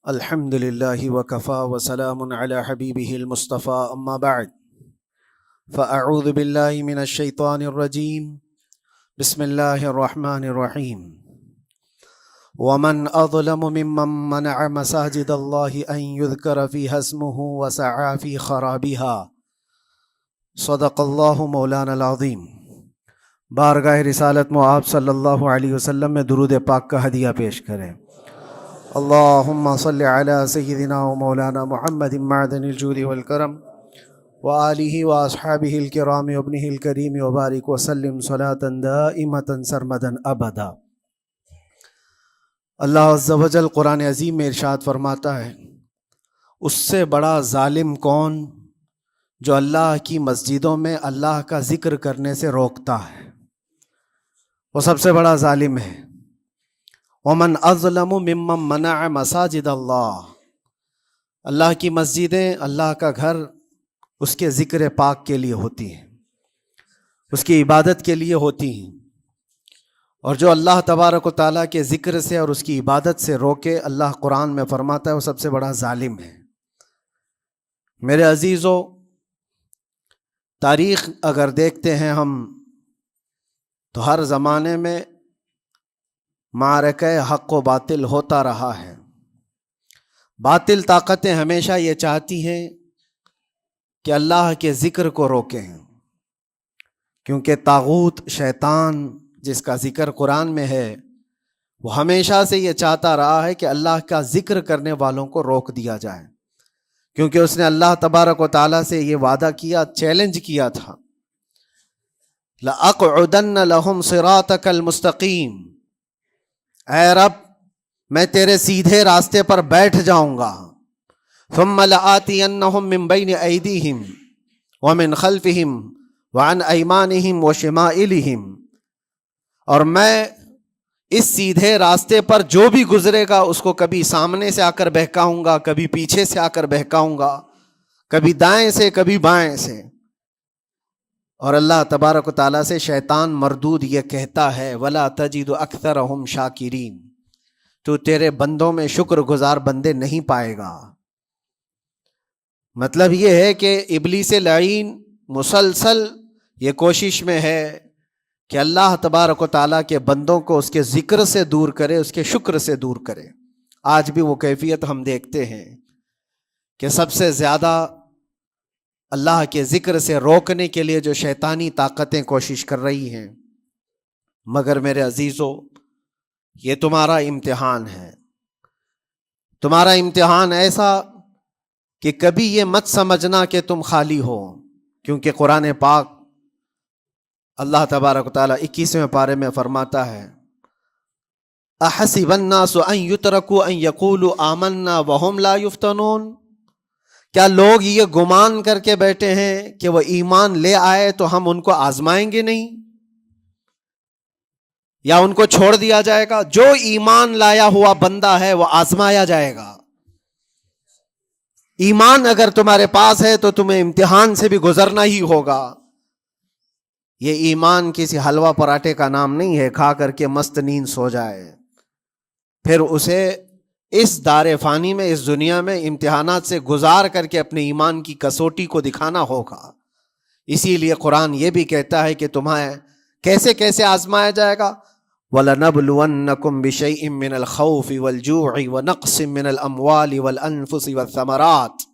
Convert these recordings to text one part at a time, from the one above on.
الحمد لله وكفى وسلام على حبيبه المصطفى أما بعد فأعوذ بالله من الشيطان الرجيم بسم الله الرحمن الرحيم ومن أظلم ممن منع مساجد الله أن يذكر فيها اسمه وسعى في خرابها صدق الله مولانا العظيم۔ بارگاہ رسالت میں آپ صلی اللہ علیہ وسلم میں درود پاک کا ہدیہ پیش کریں۔ اللہم صلی علی سیدنا و مولانا محمد معدن الجود والکرم وآلہ واصحابہ الکرام وابنہ الکریم وبارک وسلم صلاة دائمة سرمدا ابدا۔ اللہ عز و جل قرآن عظیم میں ارشاد فرماتا ہے، اس سے بڑا ظالم کون جو اللہ کی مسجدوں میں اللہ کا ذکر کرنے سے روکتا ہے، وہ سب سے بڑا ظالم ہے۔ ومن اظلم ممن منع مساجد اللہ، اللہ کی مسجدیں، اللہ کا گھر اس کے ذکر پاک کے لیے ہوتی ہیں، اس کی عبادت کے لیے ہوتی ہیں، اور جو اللہ تبارک و تعالیٰ کے ذکر سے اور اس کی عبادت سے روکے، اللہ قرآن میں فرماتا ہے وہ سب سے بڑا ظالم ہے۔ میرے عزیزو، تاریخ اگر دیکھتے ہیں ہم تو ہر زمانے میں معرکہ حق و باطل ہوتا رہا ہے۔ باطل طاقتیں ہمیشہ یہ چاہتی ہیں کہ اللہ کے ذکر کو روکیں، کیونکہ طاغوت شیطان جس کا ذکر قرآن میں ہے وہ ہمیشہ سے یہ چاہتا رہا ہے کہ اللہ کا ذکر کرنے والوں کو روک دیا جائے، کیونکہ اس نے اللہ تبارک و تعالیٰ سے یہ وعدہ کیا، چیلنج کیا تھا، لَأَقْعُدَنَّ لَهُمْ صِرَاطَكَ الْمُسْتَقِيمَ، اے رب میں تیرے سیدھے راستے پر بیٹھ جاؤں گا، ثُمَّ لَآتِيَنَّهُمْ مِنْ بَيْنِ أَيْدِيهِمْ وَمِنْ خَلْفِهِمْ وَعَنْ أَيْمَانِهِمْ وَشِمَائِلِهِمْ، اور میں اس سیدھے راستے پر جو بھی گزرے گا اس کو کبھی سامنے سے آ کر بہکاؤں گا، کبھی پیچھے سے آ کر بہکاؤں گا، کبھی دائیں سے کبھی بائیں سے۔ اور اللہ تبارک و تعالیٰ سے شیطان مردود یہ کہتا ہے، وَلَا تَجِدُ أَكْثَرَهُمْ شَاكِرِينَ، تو تیرے بندوں میں شکر گزار بندے نہیں پائے گا۔ مطلب یہ ہے کہ ابلیس لعین مسلسل یہ کوشش میں ہے کہ اللہ تبارک و تعالیٰ کے بندوں کو اس کے ذکر سے دور کرے، اس کے شکر سے دور کرے۔ آج بھی وہ کیفیت ہم دیکھتے ہیں کہ سب سے زیادہ اللہ کے ذکر سے روکنے کے لیے جو شیطانی طاقتیں کوشش کر رہی ہیں، مگر میرے عزیزو یہ تمہارا امتحان ہے، تمہارا امتحان ایسا کہ کبھی یہ مت سمجھنا کہ تم خالی ہو، کیونکہ قرآن پاک اللہ تبارک و تعالیٰ 21ویں پارے میں فرماتا ہے، احسب الناس ان یترکوا ان یقولوا آمنا وهم لا یفتنون، کیا لوگ یہ گمان کر کے بیٹھے ہیں کہ وہ ایمان لے آئے تو ہم ان کو آزمائیں گے نہیں، یا ان کو چھوڑ دیا جائے گا؟ جو ایمان لایا ہوا بندہ ہے وہ آزمایا جائے گا۔ ایمان اگر تمہارے پاس ہے تو تمہیں امتحان سے بھی گزرنا ہی ہوگا۔ یہ ایمان کسی حلوہ پراٹھے کا نام نہیں ہے، کھا کر کے مست نیند سو جائے، پھر اسے اس دار فانی میں، اس دنیا میں امتحانات سے گزار کر کے اپنے ایمان کی کسوٹی کو دکھانا ہوگا۔ اسی لیے قرآن یہ بھی کہتا ہے کہ تمہیں کیسے کیسے آزمایا جائے گا، وَلَنَبْلُوَنَّكُمْ بِشَيْءٍ مِّنَ الْخَوْفِ وَالْجُوعِ وَنَقْصٍ مِّنَ الْأَمْوَالِ وَالْأَنفُسِ وَالثَّمَرَاتِ،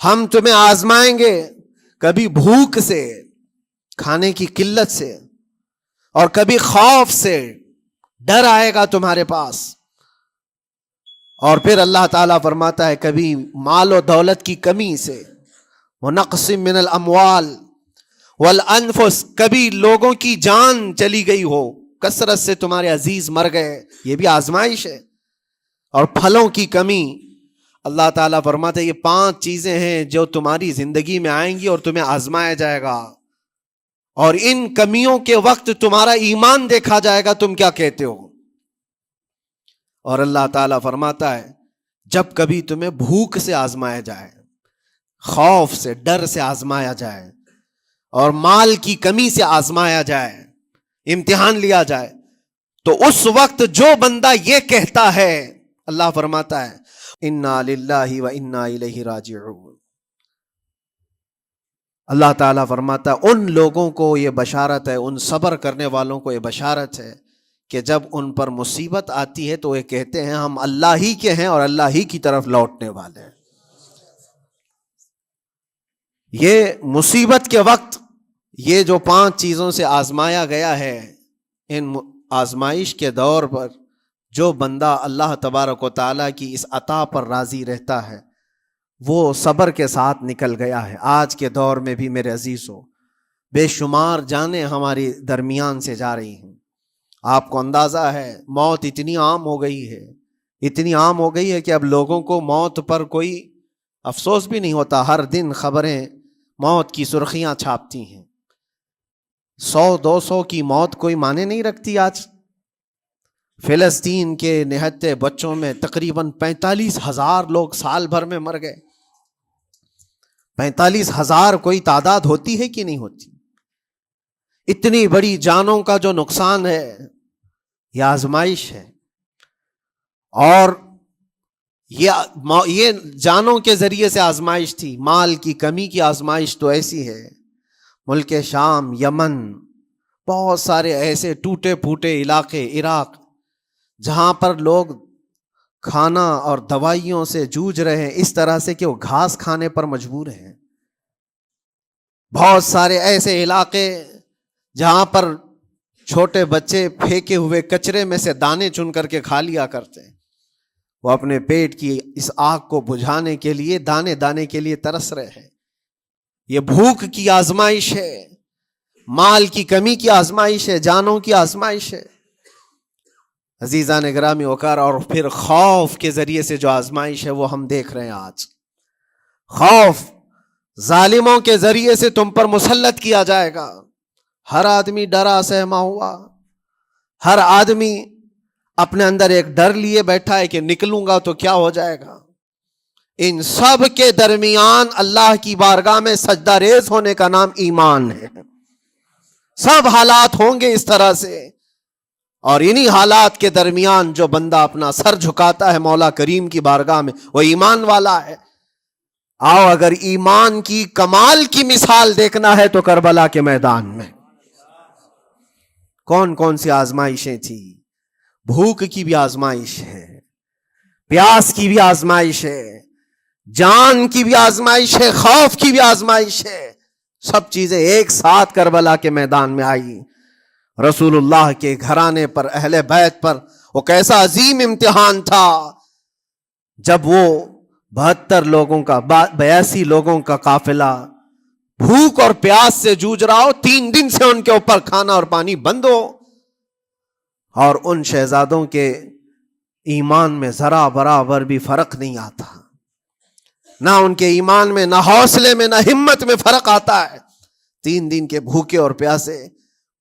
ہم تمہیں آزمائیں گے کبھی بھوک سے، کھانے کی قلت سے، اور کبھی خوف سے، ڈر آئے گا تمہارے پاس، اور پھر اللہ تعالیٰ فرماتا ہے کبھی مال و دولت کی کمی سے، وَنَقْصٍ مِّنَ الْأَمْوَالِ وَالْأَنفُسِ، کبھی لوگوں کی جان چلی گئی ہو، کثرت سے تمہارے عزیز مر گئے، یہ بھی آزمائش ہے، اور پھلوں کی کمی۔ اللہ تعالیٰ فرماتا ہے یہ 5 چیزیں ہیں جو تمہاری زندگی میں آئیں گی اور تمہیں آزمایا جائے گا، اور ان کمیوں کے وقت تمہارا ایمان دیکھا جائے گا، تم کیا کہتے ہو۔ اور اللہ تعالیٰ فرماتا ہے جب کبھی تمہیں بھوک سے آزمایا جائے، خوف سے، ڈر سے آزمایا جائے، اور مال کی کمی سے آزمایا جائے، امتحان لیا جائے، تو اس وقت جو بندہ یہ کہتا ہے اللہ فرماتا ہے انا للہ و انا الیہ راجعون. اللہ تعالیٰ فرماتا ہے ان لوگوں کو یہ بشارت ہے، ان صبر کرنے والوں کو یہ بشارت ہے کہ جب ان پر مصیبت آتی ہے تو یہ کہتے ہیں ہم اللہ ہی کے ہیں اور اللہ ہی کی طرف لوٹنے والے ہیں. یہ مصیبت کے وقت یہ جو 5 چیزوں سے آزمایا گیا ہے، ان آزمائش کے دور پر جو بندہ اللہ تبارک و تعالیٰ کی اس عطا پر راضی رہتا ہے وہ صبر کے ساتھ نکل گیا ہے. آج کے دور میں بھی میرے عزیزو بے شمار جانیں ہماری درمیان سے جا رہی ہیں. آپ کو اندازہ ہے موت اتنی عام ہو گئی ہے، اتنی عام ہو گئی ہے کہ اب لوگوں کو موت پر کوئی افسوس بھی نہیں ہوتا. ہر دن خبریں موت کی سرخیاں چھاپتی ہیں. 100-200 کی موت کوئی معنی نہیں رکھتی. آج فلسطین کے نہتے بچوں میں تقریباً 45,000 لوگ سال بھر میں مر گئے. 45,000 کوئی تعداد ہوتی ہے کہ نہیں ہوتی؟ اتنی بڑی جانوں کا جو نقصان ہے یہ آزمائش ہے. اور یہ جانوں کے ذریعے سے آزمائش تھی. مال کی کمی کی آزمائش تو ایسی ہے، ملک شام، یمن، بہت سارے ایسے ٹوٹے پھوٹے علاقے، عراق، جہاں پر لوگ کھانا اور دوائیوں سے جوجھ رہے ہیں اس طرح سے کہ وہ گھاس کھانے پر مجبور ہیں. بہت سارے ایسے علاقے جہاں پر چھوٹے بچے پھینکے ہوئے کچرے میں سے دانے چن کر کے کھا لیا کرتے ہیں. وہ اپنے پیٹ کی اس آگ کو بجھانے کے لیے دانے دانے کے لیے ترس رہے ہیں. یہ بھوک کی آزمائش ہے، مال کی کمی کی آزمائش ہے، جانوں کی آزمائش ہے. عزیزان گرامی وقار، اور پھر خوف کے ذریعے سے جو آزمائش ہے وہ ہم دیکھ رہے ہیں. آج خوف ظالموں کے ذریعے سے تم پر مسلط کیا جائے گا. ہر آدمی ڈرا سہما ہوا، ہر آدمی اپنے اندر ایک ڈر لیے بیٹھا ہے کہ نکلوں گا تو کیا ہو جائے گا. ان سب کے درمیان اللہ کی بارگاہ میں سجدہ ریز ہونے کا نام ایمان ہے. سب حالات ہوں گے اس طرح سے، اور انہی حالات کے درمیان جو بندہ اپنا سر جھکاتا ہے مولا کریم کی بارگاہ میں وہ ایمان والا ہے. آؤ اگر ایمان کی کمال کی مثال دیکھنا ہے تو کربلا کے میدان میں کون کون سی آزمائشیں تھیں. بھوک کی بھی آزمائش ہے، پیاس کی بھی آزمائش ہے، جان کی بھی آزمائش ہے، خوف کی بھی آزمائش ہے. سب چیزیں ایک ساتھ کربلا کے میدان میں آئی. رسول اللہ کے گھرانے پر، اہل بیت پر وہ کیسا عظیم امتحان تھا جب وہ 72 لوگوں کا 82 لوگوں کا قافلہ بھوک اور پیاس سے جوجھ رہا ہو. 3 دن سے ان کے اوپر کھانا اور پانی بند ہو، اور ان شہزادوں کے ایمان میں ذرا برابر بھی فرق نہیں آتا. نہ ان کے ایمان میں، نہ حوصلے میں، نہ ہمت میں فرق آتا ہے. 3 دن کے بھوکے اور پیاسے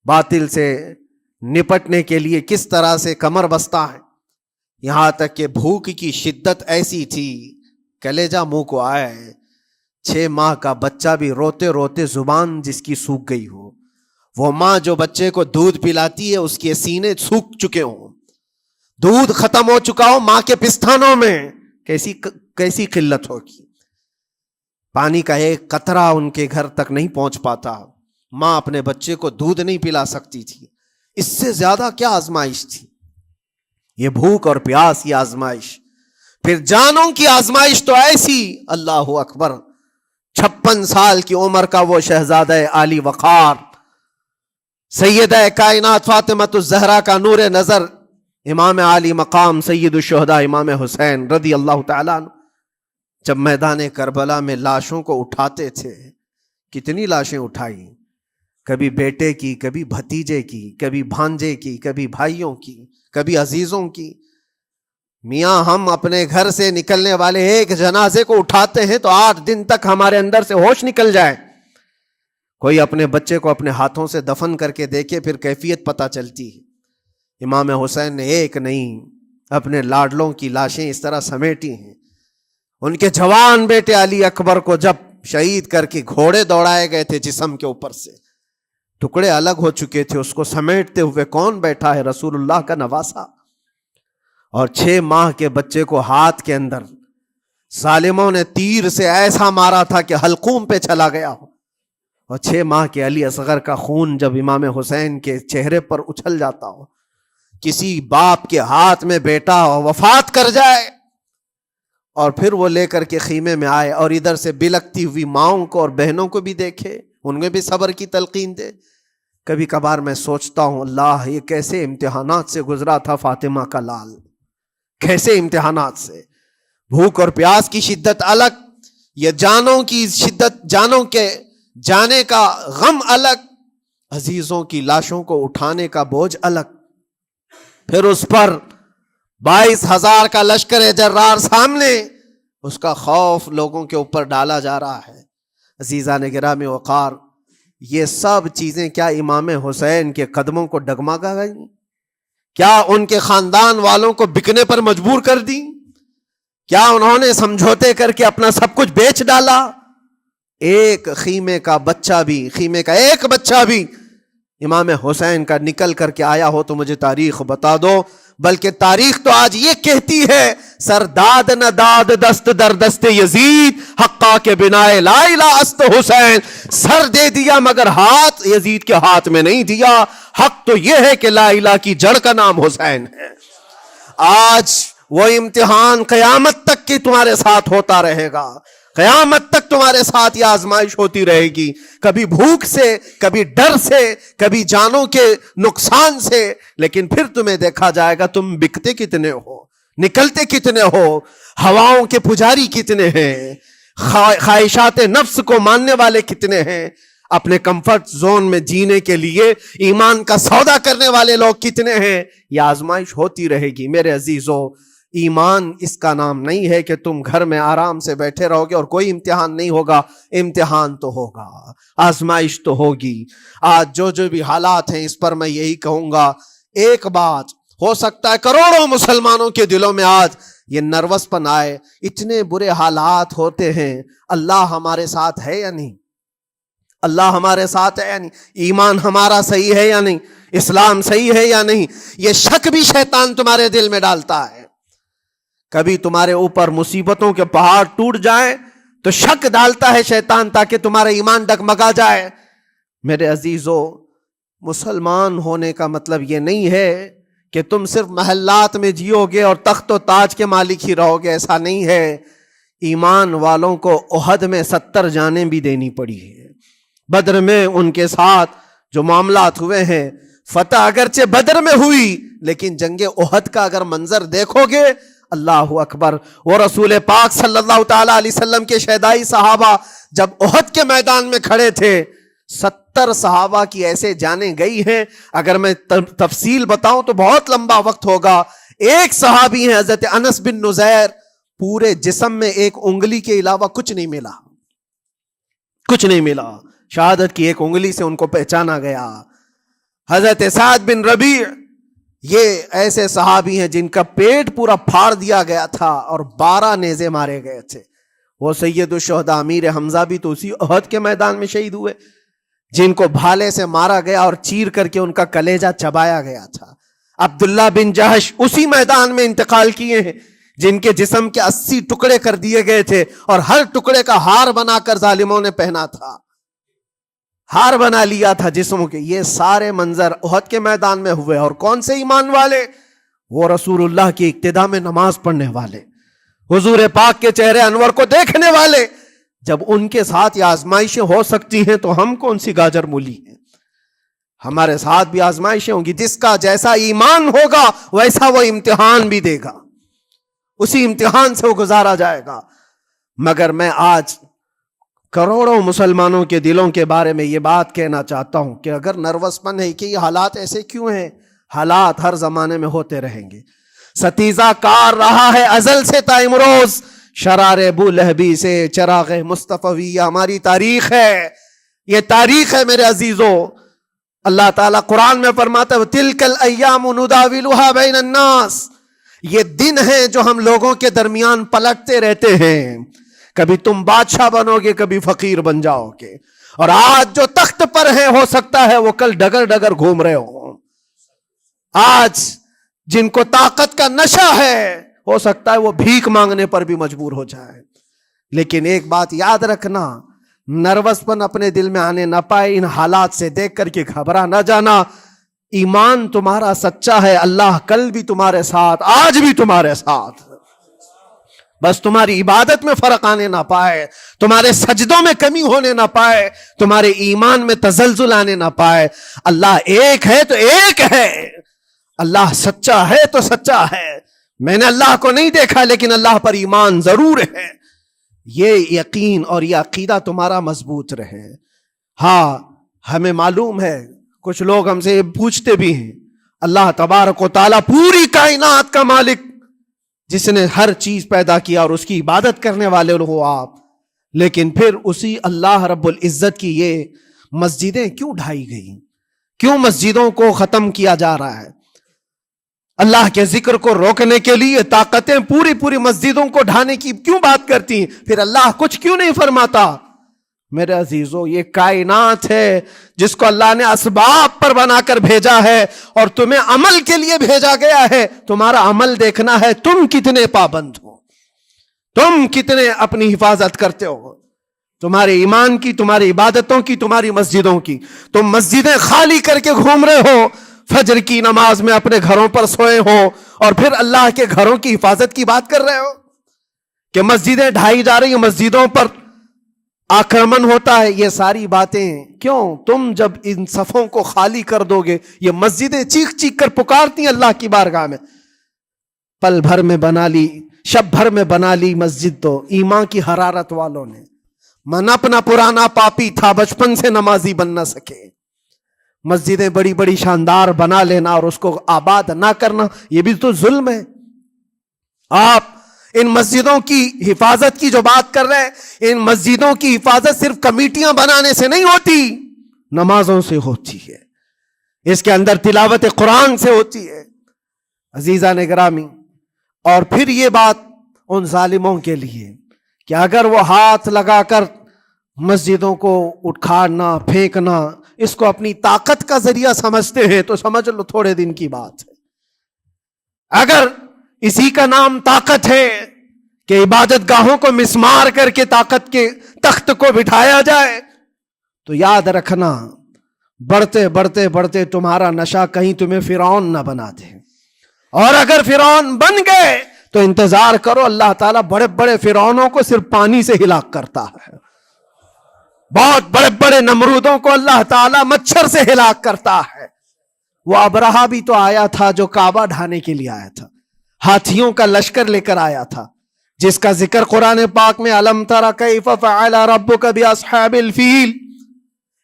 باطل سے نپٹنے کے لیے کس طرح سے کمر بستہ ہے. یہاں تک کہ بھوک کی شدت ایسی تھی کلیجہ منہ کو آئے. 6 ماہ کا بچہ بھی روتے روتے زبان جس کی سوکھ گئی ہو، وہ ماں جو بچے کو دودھ پلاتی ہے اس کے سینے سوکھ چکے ہوں، دودھ ختم ہو چکا ہو ماں کے پستانوں میں، کیسی قلت ہوگی. پانی کا ایک قطرہ ان کے گھر تک نہیں پہنچ پاتا. ماں اپنے بچے کو دودھ نہیں پلا سکتی تھی. اس سے زیادہ کیا آزمائش تھی یہ بھوک اور پیاس کی آزمائش. پھر جانوں کی آزمائش تو ایسی، اللہ اکبر. 56 سال کی عمر کا وہ شہزادہ عالی وقار، سیدہ کائنات فاطمۃ الزہرا کا نور نظر، امام عالی مقام سید الشہداء امام حسین رضی اللہ تعالیٰ عنہ، جب میدان کربلا میں لاشوں کو اٹھاتے تھے، کتنی لاشیں اٹھائی، کبھی بیٹے کی، کبھی بھتیجے کی، کبھی بھانجے کی، کبھی بھائیوں کی، کبھی عزیزوں کی. میاں ہم اپنے گھر سے نکلنے والے ایک جنازے کو اٹھاتے ہیں تو 8 دن تک ہمارے اندر سے ہوش نکل جائے. کوئی اپنے بچے کو اپنے ہاتھوں سے دفن کر کے دیکھے پھر کیفیت پتہ چلتی ہے. امام حسین نے ایک نہیں اپنے لاڈلوں کی لاشیں اس طرح سمیٹی ہیں. ان کے جوان بیٹے علی اکبر کو جب شہید کر کے گھوڑے دوڑائے گئے تھے جسم کے اوپر سے، ٹکڑے الگ ہو چکے تھے، اس کو سمیٹتے ہوئے کون بیٹھا ہے؟ رسول اللہ کا نواسا. اور 6 ماہ کے بچے کو ہاتھ کے اندر ظالموں نے تیر سے ایسا مارا تھا کہ حلقوم پہ چلا گیا ہو، اور 6 ماہ کے علی اصغر کا خون جب امام حسین کے چہرے پر اچھل جاتا ہو، کسی باپ کے ہاتھ میں بیٹا وفات کر جائے اور پھر وہ لے کر کے خیمے میں آئے اور ادھر سے بلکتی ہوئی ماؤں کو اور بہنوں کو بھی دیکھے، ان میں بھی صبر کی تلقین دے. کبھی کبھار میں سوچتا ہوں اللہ یہ کیسے امتحانات سے گزرا تھا فاطمہ کا لال، کیسے امتحانات سے. بھوک اور پیاس کی شدت الگ، یہ جانوں کی شدت، جانوں کے جانے کا غم الگ، عزیزوں کی لاشوں کو اٹھانے کا بوجھ الگ، پھر اس پر 22,000 کا لشکر جرار سامنے، اس کا خوف لوگوں کے اوپر ڈالا جا رہا ہے. عزیزان گرامی وقار، یہ سب چیزیں کیا امام حسین کے قدموں کو ڈگمگا گئیں؟ کیا ان کے خاندان والوں کو بکنے پر مجبور کر دی؟ کیا انہوں نے سمجھوتے کر کے اپنا سب کچھ بیچ ڈالا؟ ایک خیمے کا بچہ بھی، خیمے کا ایک بچہ بھی امام حسین کا نکل کر کے آیا ہو تو مجھے تاریخ بتا دو. بلکہ تاریخ تو آج یہ کہتی ہے سر داد نہ داد دست در دست یزید، حقا کے بنا لا الہ است حسین. سر دے دیا مگر ہاتھ یزید کے ہاتھ میں نہیں دیا. حق تو یہ ہے کہ لا الہ کی جڑ کا نام حسین ہے. آج وہ امتحان قیامت تک کی تمہارے ساتھ ہوتا رہے گا، قیامت تک تمہارے ساتھ یہ آزمائش ہوتی رہے گی، کبھی بھوک سے، کبھی ڈر سے، کبھی جانوں کے نقصان سے، لیکن پھر تمہیں دیکھا جائے گا تم بکتے کتنے ہو، نکلتے کتنے ہو، ہواؤں کے پجاری کتنے ہیں، خواہشات نفس کو ماننے والے کتنے ہیں، اپنے کمفرٹ زون میں جینے کے لیے ایمان کا سودا کرنے والے لوگ کتنے ہیں. یہ آزمائش ہوتی رہے گی. میرے عزیزو، ایمان اس کا نام نہیں ہے کہ تم گھر میں آرام سے بیٹھے رہو گے اور کوئی امتحان نہیں ہوگا. امتحان تو ہوگا، آزمائش تو ہوگی. آج جو بھی حالات ہیں اس پر میں یہی کہوں گا، ایک بات ہو سکتا ہے کروڑوں مسلمانوں کے دلوں میں آج یہ نروس پن آئے، اتنے برے حالات ہوتے ہیں، اللہ ہمارے ساتھ ہے یا نہیں؟ اللہ ہمارے ساتھ ہے یا نہیں؟ ایمان ہمارا صحیح ہے یا نہیں؟ اسلام صحیح ہے یا نہیں؟ یہ شک بھی شیطان تمہارے دل میں ڈالتا ہے. کبھی تمہارے اوپر مصیبتوں کے پہاڑ ٹوٹ جائیں تو شک ڈالتا ہے شیطان تاکہ تمہارا ایمان ڈگمگا جائے. میرے عزیزو، مسلمان ہونے کا مطلب یہ نہیں ہے کہ تم صرف محلات میں جیو گے اور تخت و تاج کے مالک ہی رہو گے، ایسا نہیں ہے. ایمان والوں کو احد میں 70 جانیں بھی دینی پڑی ہے. بدر میں ان کے ساتھ جو معاملات ہوئے ہیں، فتح اگرچہ بدر میں ہوئی لیکن جنگ احد کا اگر منظر دیکھو گے، اللہ اکبر. وہ رسول پاک صلی اللہ تعالی علیہ وسلم کے شہدائی صحابہ جب احد کے میدان میں کھڑے تھے، 70 صحابہ کی ایسے جانیں گئی ہیں. اگر میں تفصیل بتاؤں تو بہت لمبا وقت ہوگا. ایک صحابی ہیں حضرت انس بن نزیر، پورے جسم میں ایک انگلی کے علاوہ کچھ نہیں ملا، کچھ نہیں ملا. شہادت کی ایک انگلی سے ان کو پہچانا گیا. حضرت سعد بن ربیع، یہ ایسے صحابی ہیں جن کا پیٹ پورا پھاڑ دیا گیا تھا اور 12 نیزے مارے گئے تھے. وہ سید الشہداء امیر حمزہ بھی تو اسی احد کے میدان میں شہید ہوئے، جن کو بھالے سے مارا گیا اور چیر کر کے ان کا کلیجہ چبایا گیا تھا. عبداللہ بن جہش اسی میدان میں انتقال کیے ہیں، جن کے جسم کے 80 ٹکڑے کر دیے گئے تھے اور ہر ٹکڑے کا ہار بنا کر ظالموں نے پہنا تھا، ہار بنا لیا تھا جسموں کے. یہ سارے منظر احد کے میدان میں ہوئے. اور کون سے ایمان والے؟ وہ رسول اللہ کی اقتداء میں نماز پڑھنے والے، حضور پاک کے چہرے انور کو دیکھنے والے. جب ان کے ساتھ یہ آزمائشیں ہو سکتی ہیں تو ہم کون سی گاجر مولی ہیں؟ ہمارے ساتھ بھی آزمائشیں ہوں گی. جس کا جیسا ایمان ہوگا ویسا وہ امتحان بھی دے گا، اسی امتحان سے وہ گزارا جائے گا. مگر میں آج کروڑوں مسلمانوں کے دلوں کے بارے میں یہ بات کہنا چاہتا ہوں کہ اگر نروس پن ہے کہ یہ حالات ایسے کیوں ہیں، حالات ہر زمانے میں ہوتے رہیں گے. ستیزہ کار رہا ہے ازل سے تا امروز، شرار ابو لہبی سے چراغ مصطفی. یہ ہماری تاریخ ہے، یہ تاریخ ہے میرے عزیزو. اللہ تعالیٰ قرآن میں فرماتا ہے تِلْكَ الْأَيَّامُ نُدَاوِلُهَا بَيْنَ النَّاسِ. یہ دن ہیں جو ہم لوگوں کے درمیان پلٹتے رہتے ہیں. کبھی تم بادشاہ بنو گے، کبھی فقیر بن جاؤ گے. اور آج جو تخت پر ہیں ہو سکتا ہے وہ کل ڈگر ڈگر گھوم رہے ہوں. آج جن کو طاقت کا نشہ ہے، ہو سکتا ہے وہ بھیک مانگنے پر بھی مجبور ہو جائے. لیکن ایک بات یاد رکھنا، نروس پن اپنے دل میں آنے نہ پائے. ان حالات سے دیکھ کر کے گھبرا نہ جانا. ایمان تمہارا سچا ہے، اللہ کل بھی تمہارے ساتھ، آج بھی تمہارے ساتھ. بس تمہاری عبادت میں فرق آنے نہ پائے، تمہارے سجدوں میں کمی ہونے نہ پائے، تمہارے ایمان میں تزلزل آنے نہ پائے. اللہ ایک ہے تو ایک ہے، اللہ سچا ہے تو سچا ہے. میں نے اللہ کو نہیں دیکھا لیکن اللہ پر ایمان ضرور ہے. یہ یقین اور یہ عقیدہ تمہارا مضبوط رہے. ہاں ہمیں معلوم ہے، کچھ لوگ ہم سے پوچھتے بھی ہیں، اللہ تبارک و تعالیٰ پوری کائنات کا مالک، جس نے ہر چیز پیدا کیا اور اس کی عبادت کرنے والے ہو آپ، لیکن پھر اسی اللہ رب العزت کی یہ مسجدیں کیوں ڈھائی گئی؟ کیوں مسجدوں کو ختم کیا جا رہا ہے؟ اللہ کے ذکر کو روکنے کے لیے طاقتیں پوری مسجدوں کو ڈھانے کی کیوں بات کرتی ہیں؟ پھر اللہ کچھ کیوں نہیں فرماتا؟ میرے عزیزو، یہ کائنات ہے جس کو اللہ نے اسباب پر بنا کر بھیجا ہے اور تمہیں عمل کے لیے بھیجا گیا ہے. تمہارا عمل دیکھنا ہے، تم کتنے پابند ہو، تم کتنے اپنی حفاظت کرتے ہو، تمہارے ایمان کی، تمہاری عبادتوں کی، تمہاری مسجدوں کی. تم مسجدیں خالی کر کے گھوم رہے ہو، فجر کی نماز میں اپنے گھروں پر سوئے ہو، اور پھر اللہ کے گھروں کی حفاظت کی بات کر رہے ہو کہ مسجدیں ڈھائی جا رہی ہیں، مسجدوں پر آکرمن ہوتا ہے. یہ ساری باتیں کیوں؟ تم جب ان صفوں کو خالی کر دو گے، یہ مسجدیں چیخ چیخ کر پکارتی ہیں اللہ کی بارگاہ میں. پل بھر میں بنا لی، شب بھر میں بنا لی مسجد تو ایمان کی حرارت والوں نے. من اپنا پرانا پاپی تھا، بچپن سے نمازی بن نہ سکے. مسجدیں بڑی بڑی شاندار بنا لینا اور اس کو آباد نہ کرنا، یہ بھی تو ظلم ہے. آپ ان مسجدوں کی حفاظت کی جو بات کر رہے ہیں، ان مسجدوں کی حفاظت صرف کمیٹیاں بنانے سے نہیں ہوتی، نمازوں سے ہوتی ہے، اس کے اندر تلاوت قرآن سے ہوتی ہے. عزیزان گرامی، اور پھر یہ بات ان ظالموں کے لیے کہ اگر وہ ہاتھ لگا کر مسجدوں کو اٹھانا پھینکنا اس کو اپنی طاقت کا ذریعہ سمجھتے ہیں تو سمجھ لو تھوڑے دن کی بات ہے. اگر اسی کا نام طاقت ہے کہ عبادت گاہوں کو مسمار کر کے طاقت کے تخت کو بٹھایا جائے، تو یاد رکھنا بڑھتے بڑھتے بڑھتے تمہارا نشہ کہیں تمہیں فرعون نہ بنا دے. اور اگر فرعون بن گئے تو انتظار کرو، اللہ تعالیٰ بڑے بڑے فرعونوں کو صرف پانی سے ہلاک کرتا ہے. بہت بڑے بڑے نمرودوں کو اللہ تعالیٰ مچھر سے ہلاک کرتا ہے. وہ ابرہہ بھی تو آیا تھا جو کعبہ ڈھانے کے لیے آیا تھا، ہاتھیوں کا لشکر لے کر آیا تھا، جس کا ذکر قرآن پاک میں الم تر کیف فعل ربک باصحاب الفیل.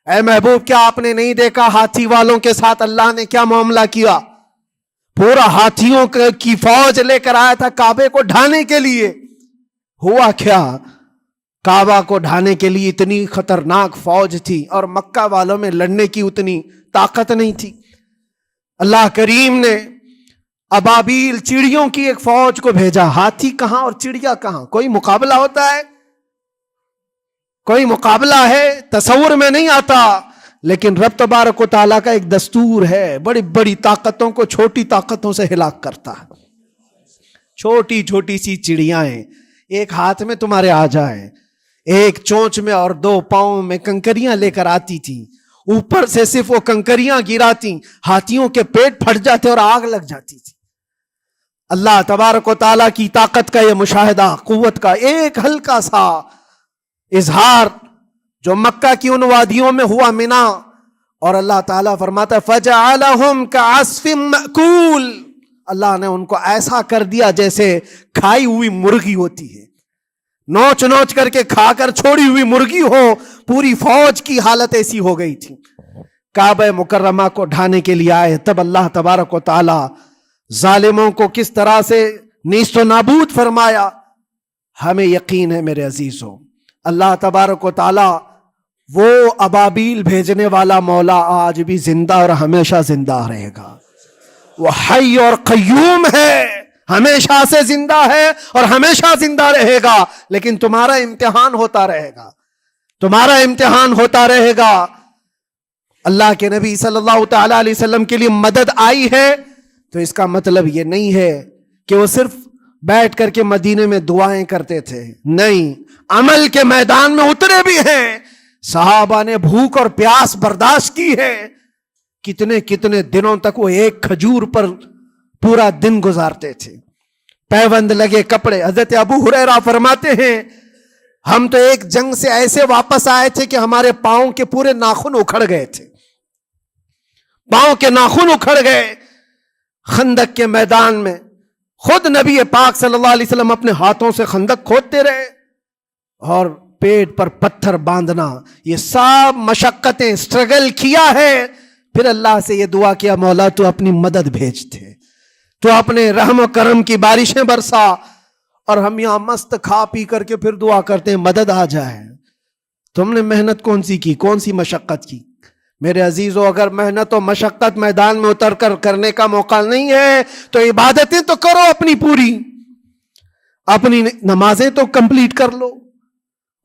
اے محبوب، کیا آپ نے نہیں دیکھا ہاتھی والوں کے ساتھ اللہ نے کیا معاملہ کیا؟ پورا ہاتھیوں کی فوج لے کر آیا تھا کعبے کو ڈھانے کے لیے. ہوا کیا؟ کعبہ کو ڈھانے کے لیے اتنی خطرناک فوج تھی اور مکہ والوں میں لڑنے کی اتنی طاقت نہیں تھی. اللہ کریم نے ابابیل چڑیوں کی ایک فوج کو بھیجا. ہاتھی کہاں اور چڑیا کہاں؟ کوئی مقابلہ ہوتا ہے؟ کوئی مقابلہ ہے؟ تصور میں نہیں آتا. لیکن رب تبارک و تعالیٰ کا ایک دستور ہے، بڑی بڑی طاقتوں کو چھوٹی طاقتوں سے ہلاک کرتا ہے. چھوٹی چھوٹی سی چڑیاں ایک ہاتھ میں تمہارے آ جائیں، ایک چونچ میں اور دو پاؤں میں کنکریاں لے کر آتی تھی، اوپر سے صرف وہ کنکریاں گراتی، ہاتھیوں کے پیٹ پھٹ جاتے اور آگ لگ جاتی تھی. اللہ تبارک و تعالیٰ کی طاقت کا یہ مشاہدہ، قوت کا ایک ہلکا سا اظہار جو مکہ کی ان وادیوں میں ہوا منا، اور اللہ تعالیٰ فرماتا ہے فَجَعَلَهُمْ كَعَصْفٍ مَأْكُولٍ. اللہ نے ان کو ایسا کر دیا جیسے کھائی ہوئی مرغی ہوتی ہے، نوچ نوچ کر کے کھا کر چھوڑی ہوئی مرغی ہو. پوری فوج کی حالت ایسی ہو گئی تھی. کعبہ مکرمہ کو ڈھانے کے لیے آئے، تب اللہ تبارک و تعالی ظالموں کو کس طرح سے نیست و نابود فرمایا. ہمیں یقین ہے میرے عزیزوں، اللہ تبارک و تعالی وہ ابابیل بھیجنے والا مولا آج بھی زندہ اور ہمیشہ زندہ رہے گا. وہ حی اور قیوم ہے، ہمیشہ سے زندہ ہے اور ہمیشہ زندہ رہے گا. لیکن تمہارا امتحان ہوتا رہے گا، تمہارا امتحان ہوتا رہے گا. اللہ کے نبی صلی اللہ تعالی علیہ وسلم کے لیے مدد آئی ہے تو اس کا مطلب یہ نہیں ہے کہ وہ صرف بیٹھ کر کے مدینے میں دعائیں کرتے تھے، نہیں، عمل کے میدان میں اترے بھی ہیں۔ صحابہ نے بھوک اور پیاس برداشت کی ہے، کتنے کتنے دنوں تک وہ ایک کھجور پر پورا دن گزارتے تھے، پیوند لگے کپڑے۔ حضرت ابو ہریرہ فرماتے ہیں ہم تو ایک جنگ سے ایسے واپس آئے تھے کہ ہمارے پاؤں کے پورے ناخن اکھڑ گئے تھے، پاؤں کے ناخن اکھڑ گئے۔ خندق کے میدان میں خود نبی پاک صلی اللہ علیہ وسلم اپنے ہاتھوں سے خندق کھودتے رہے، اور پیٹ پر پتھر باندھنا، یہ سب مشقتیں، سٹرگل کیا ہے۔ پھر اللہ سے یہ دعا کیا مولا تو اپنی مدد بھیج دے، تو اپنے رحم و کرم کی بارشیں برسا، اور ہم یہاں مست کھا پی کر کے پھر دعا کرتے ہیں مدد آ جائے۔ تم نے محنت کون سی کی، کون سی مشقت کی؟ میرے عزیزو، اگر محنت و مشقت میدان میں اتر کر کرنے کا موقع نہیں ہے تو عبادتیں تو کرو اپنی پوری، اپنی نمازیں تو کمپلیٹ کر لو،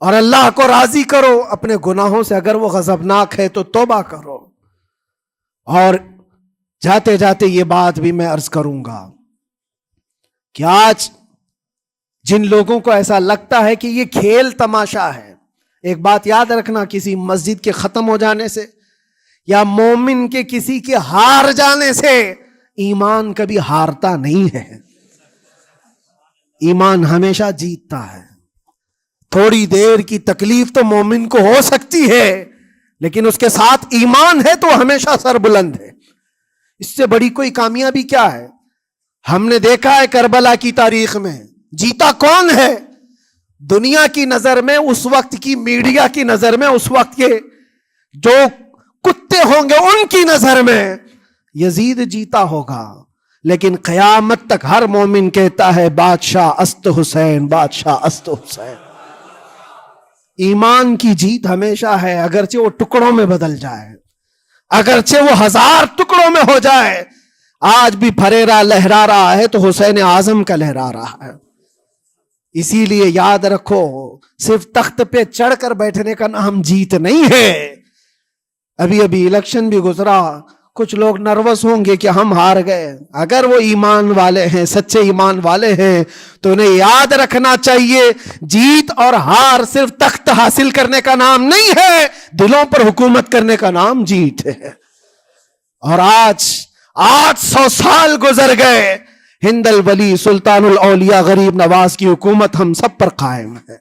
اور اللہ کو راضی کرو۔ اپنے گناہوں سے اگر وہ غضبناک ہے تو توبہ کرو۔ اور جاتے جاتے یہ بات بھی میں عرض کروں گا کہ آج جن لوگوں کو ایسا لگتا ہے کہ یہ کھیل تماشا ہے، ایک بات یاد رکھنا، کسی مسجد کے ختم ہو جانے سے یا مومن کے کسی کے ہار جانے سے ایمان کبھی ہارتا نہیں ہے، ایمان ہمیشہ جیتتا ہے۔ تھوڑی دیر کی تکلیف تو مومن کو ہو سکتی ہے، لیکن اس کے ساتھ ایمان ہے تو ہمیشہ سر بلند ہے۔ اس سے بڑی کوئی کامیابی کیا ہے؟ ہم نے دیکھا ہے کربلا کی تاریخ میں جیتا کون ہے؟ دنیا کی نظر میں، اس وقت کی میڈیا کی نظر میں، اس وقت کے جو کتے ہوں گے ان کی نظر میں یزید جیتا ہوگا، لیکن قیامت تک ہر مومن کہتا ہے بادشاہ است حسین، بادشاہ است حسین۔ ایمان کی جیت ہمیشہ ہے، اگرچہ وہ ٹکڑوں میں بدل جائے، اگرچہ وہ 1000 ٹکڑوں میں ہو جائے۔ آج بھی پھریرا لہرا رہا ہے تو حسین اعظم کا لہرا رہا ہے۔ اسی لیے یاد رکھو، صرف تخت پہ چڑھ کر بیٹھنے کا نام جیت نہیں ہے۔ ابھی الیکشن بھی گزرا، کچھ لوگ نروس ہوں گے کہ ہم ہار گئے۔ اگر وہ ایمان والے ہیں، سچے ایمان والے ہیں، تو انہیں یاد رکھنا چاہیے جیت اور ہار صرف تخت حاصل کرنے کا نام نہیں ہے، دلوں پر حکومت کرنے کا نام جیت ہے۔ اور آج 800 سال گزر گئے، ہند الولی سلطان الاولیاء غریب نواز کی حکومت ہم سب پر قائم ہے۔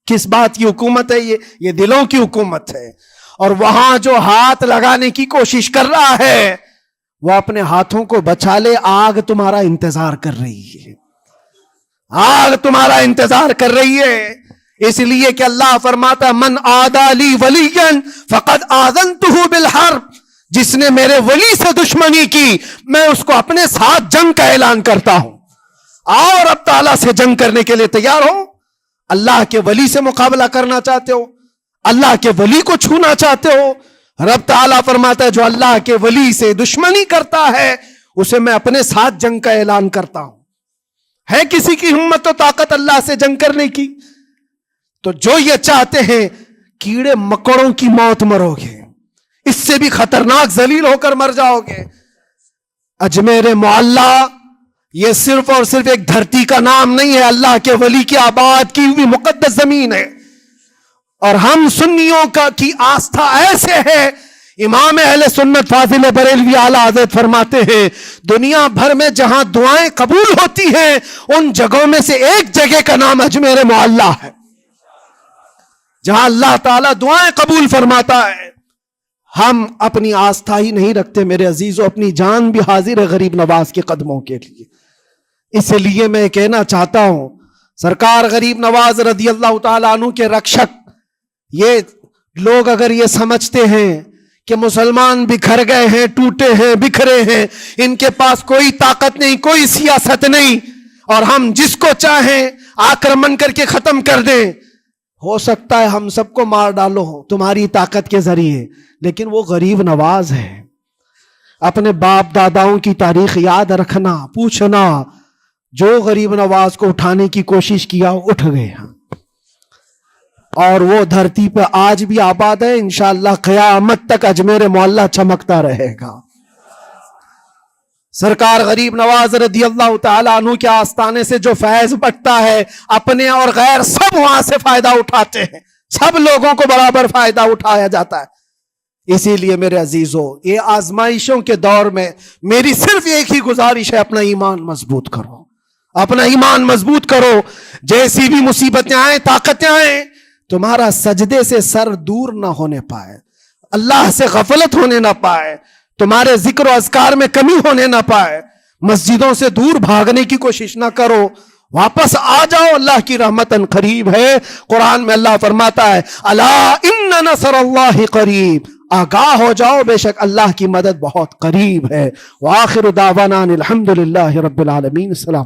کس بات کی حکومت ہے یہ دلوں کی حکومت ہے۔ اور وہاں جو ہاتھ لگانے کی کوشش کر رہا ہے وہ اپنے ہاتھوں کو بچا لے، آگ تمہارا انتظار کر رہی ہے، آگ تمہارا انتظار کر رہی ہے۔ اس لیے کہ اللہ فرماتا من عادی لی ولیا فقد آذنتہ بالحرب، جس نے میرے ولی سے دشمنی کی میں اس کو اپنے ساتھ جنگ کا اعلان کرتا ہوں۔ آؤ رب تعالیٰ سے جنگ کرنے کے لیے تیار ہو؟ اللہ کے ولی سے مقابلہ کرنا چاہتے ہو؟ اللہ کے ولی کو چھونا چاہتے ہو؟ رب تعالیٰ فرماتا ہے جو اللہ کے ولی سے دشمنی کرتا ہے اسے میں اپنے ساتھ جنگ کا اعلان کرتا ہوں۔ ہے کسی کی ہمت و طاقت اللہ سے جنگ کرنے کی؟ تو جو یہ چاہتے ہیں کیڑے مکڑوں کی موت مرو گے، اس سے بھی خطرناک ذلیل ہو کر مر جاؤ گے۔ اجمیر معلیٰ یہ صرف اور صرف ایک دھرتی کا نام نہیں ہے، اللہ کے ولی کی آباد کی ہوئی مقدس زمین ہے۔ اور ہم سنیوں کی آستھا ایسے ہے، امام اہل سنت فاضل بریلوی اعلیٰ حضرت فرماتے ہیں دنیا بھر میں جہاں دعائیں قبول ہوتی ہیں ان جگہوں میں سے ایک جگہ کا نام اجمیر معلیٰ ہے، جہاں اللہ تعالیٰ دعائیں قبول فرماتا ہے۔ ہم اپنی آستھا ہی نہیں رکھتے میرے عزیزو، اپنی جان بھی حاضر ہے غریب نواز کے قدموں کے لیے۔ اس لیے میں کہنا چاہتا ہوں سرکار غریب نواز رضی اللہ تعالیٰ عنہ کے رکشک، یہ لوگ اگر یہ سمجھتے ہیں کہ مسلمان بکھر گئے ہیں، ٹوٹے ہیں، بکھرے ہیں، ان کے پاس کوئی طاقت نہیں، کوئی سیاست نہیں، اور ہم جس کو چاہیں آکرمن کر کے ختم کر دیں، ہو سکتا ہے ہم سب کو مار ڈالو تمہاری طاقت کے ذریعے، لیکن وہ غریب نواز ہے۔ اپنے باپ داداؤں کی تاریخ یاد رکھنا، پوچھنا، جو غریب نواز کو اٹھانے کی کوشش کیا اٹھ گئے ہیں، اور وہ دھرتی پہ آج بھی آباد ہے۔ انشاءاللہ قیامت تک اجمیر معلیٰ چمکتا رہے گا۔ سرکار غریب نواز رضی اللہ تعالیٰ عنہ کے آستانے سے جو فیض بٹتا ہے اپنے اور غیر سب وہاں سے فائدہ اٹھاتے ہیں، سب لوگوں کو برابر فائدہ اٹھایا جاتا ہے۔ اسی لیے میرے عزیزو، یہ آزمائشوں کے دور میں میری صرف ایک ہی گزارش ہے، اپنا ایمان مضبوط کرو، اپنا ایمان مضبوط کرو۔ جیسی بھی مصیبتیں آئیں، طاقتیں آئیں، تمہارا سجدے سے سر دور نہ ہونے پائے، اللہ سے غفلت ہونے نہ پائے، تمہارے ذکر و اذکار میں کمی ہونے نہ پائے، مسجدوں سے دور بھاگنے کی کوشش نہ کرو، واپس آ جاؤ، اللہ کی رحمت قریب ہے۔ قرآن میں اللہ فرماتا ہے الا ان نصر اللہ قریب، آگاہ ہو جاؤ، بے شک اللہ کی مدد بہت قریب ہے۔ وآخر دعوانا الحمدللہ رب العالمین۔ السلام۔